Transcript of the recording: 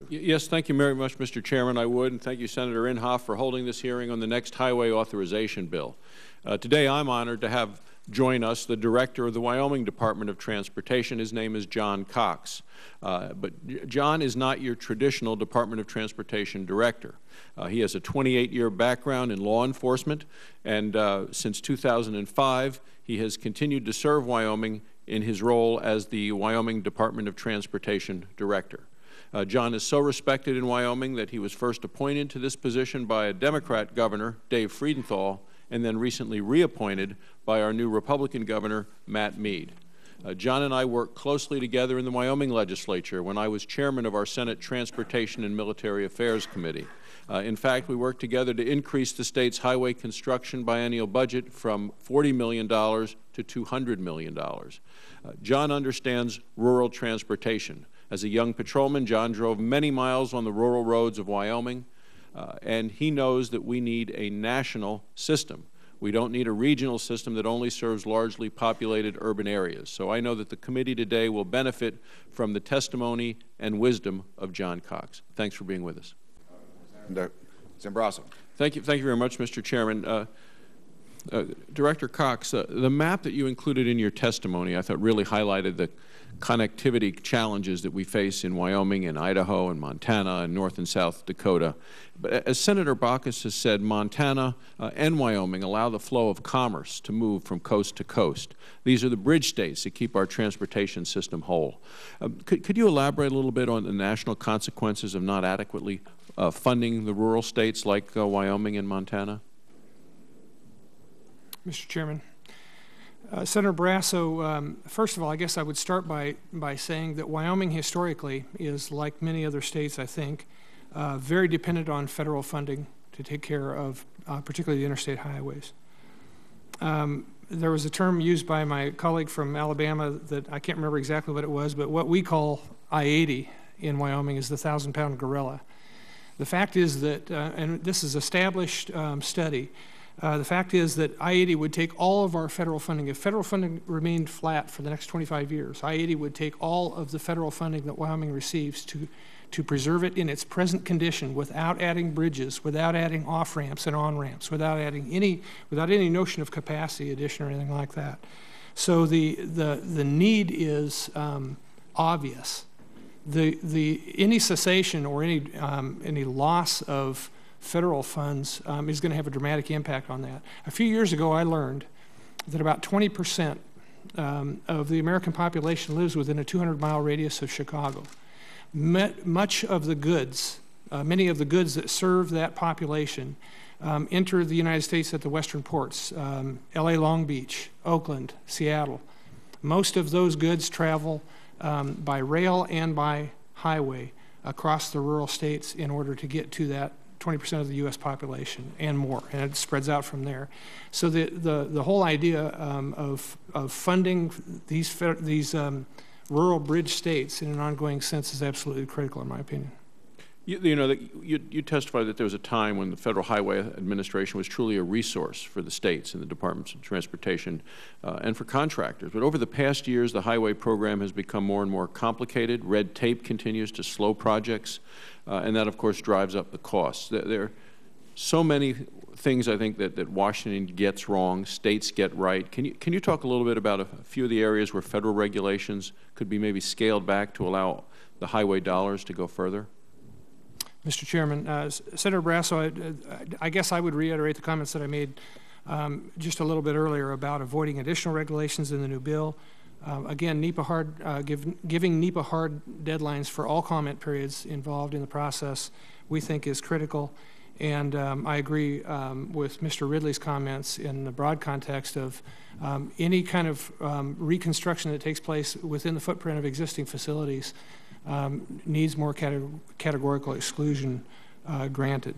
Yes, thank you very much, Mr. Chairman. I would, and thank you, Senator Inhofe, for holding this hearing on the next highway authorization bill. Today, I'm honored to have join us the Director of the Wyoming Department of Transportation. His name is John Cox. But John is not your traditional Department of Transportation Director. He has a 28-year background in law enforcement, and since 2005, he has continued to serve Wyoming in his role as the Wyoming Department of Transportation Director. John is so respected in Wyoming that he was first appointed to this position by a Democrat governor, Dave Friedenthal, and then recently reappointed by our new Republican governor, Matt Mead. John and I worked closely together in the Wyoming legislature when I was chairman of our Senate Transportation and Military Affairs Committee. In fact, we worked together to increase the state's highway construction biennial budget from $40 million to $200 million. John understands rural transportation. As a young patrolman, John drove many miles on the rural roads of Wyoming, and he knows that we need a national system. We don't need a regional system that only serves largely populated urban areas. So I know that the committee today will benefit from the testimony and wisdom of John Cox. Thanks for being with us. Barrasso. Thank you very much, Mr. Chairman. Director Cox, the map that you included in your testimony, I thought really highlighted the connectivity challenges that we face in Wyoming and Idaho and Montana and North and South Dakota. But as Senator Baucus has said, Montana and Wyoming allow the flow of commerce to move from coast to coast. These are the bridge states that keep our transportation system whole. Could you elaborate a little bit on the national consequences of not adequately funding the rural states like Wyoming and Montana? Mr. Chairman. Senator Barrasso, first of all, I guess I would start by saying that Wyoming historically is, like many other states, I think, very dependent on federal funding to take care of particularly the interstate highways. There was a term used by my colleague from Alabama that I can't remember exactly what it was, but what we call I-80 in Wyoming is the 1,000-pound gorilla. The fact is that, and this is established study, the fact is that I-80 would take all of our federal funding. If federal funding remained flat for the next 25 years, I-80 would take all of the federal funding that Wyoming receives to preserve it in its present condition without adding bridges, without adding off-ramps and on-ramps, without any notion of capacity addition or anything like that. So the need is obvious. Any cessation or any loss of federal funds is going to have a dramatic impact on that. A few years ago, I learned that about 20% of the American population lives within a 200-mile radius of Chicago. Much of the goods, many of the goods that serve that population enter the United States at the western ports, LA Long Beach, Oakland, Seattle. Most of those goods travel by rail and by highway across the rural states in order to get to that 20% of the U.S. population and more, and it spreads out from there. So the whole idea of funding these rural bridge states in an ongoing sense is absolutely critical, in my opinion. You testified that there was a time when the Federal Highway Administration was truly a resource for the states and the Departments of Transportation and for contractors. But over the past years, the highway program has become more and more complicated. Red tape continues to slow projects, and that, of course, drives up the costs. There are so many things, I think, that Washington gets wrong, states get right. Can you talk a little bit about a few of the areas where federal regulations could be maybe scaled back to allow the highway dollars to go further? Mr. Chairman, Senator Barrasso, I guess I would reiterate the comments that I made just a little bit earlier about avoiding additional regulations in the new bill. Again, giving NEPA hard deadlines for all comment periods involved in the process we think is critical. And I agree with Mr. Ridley's comments in the broad context of any kind of reconstruction that takes place within the footprint of existing facilities needs more categorical exclusion granted.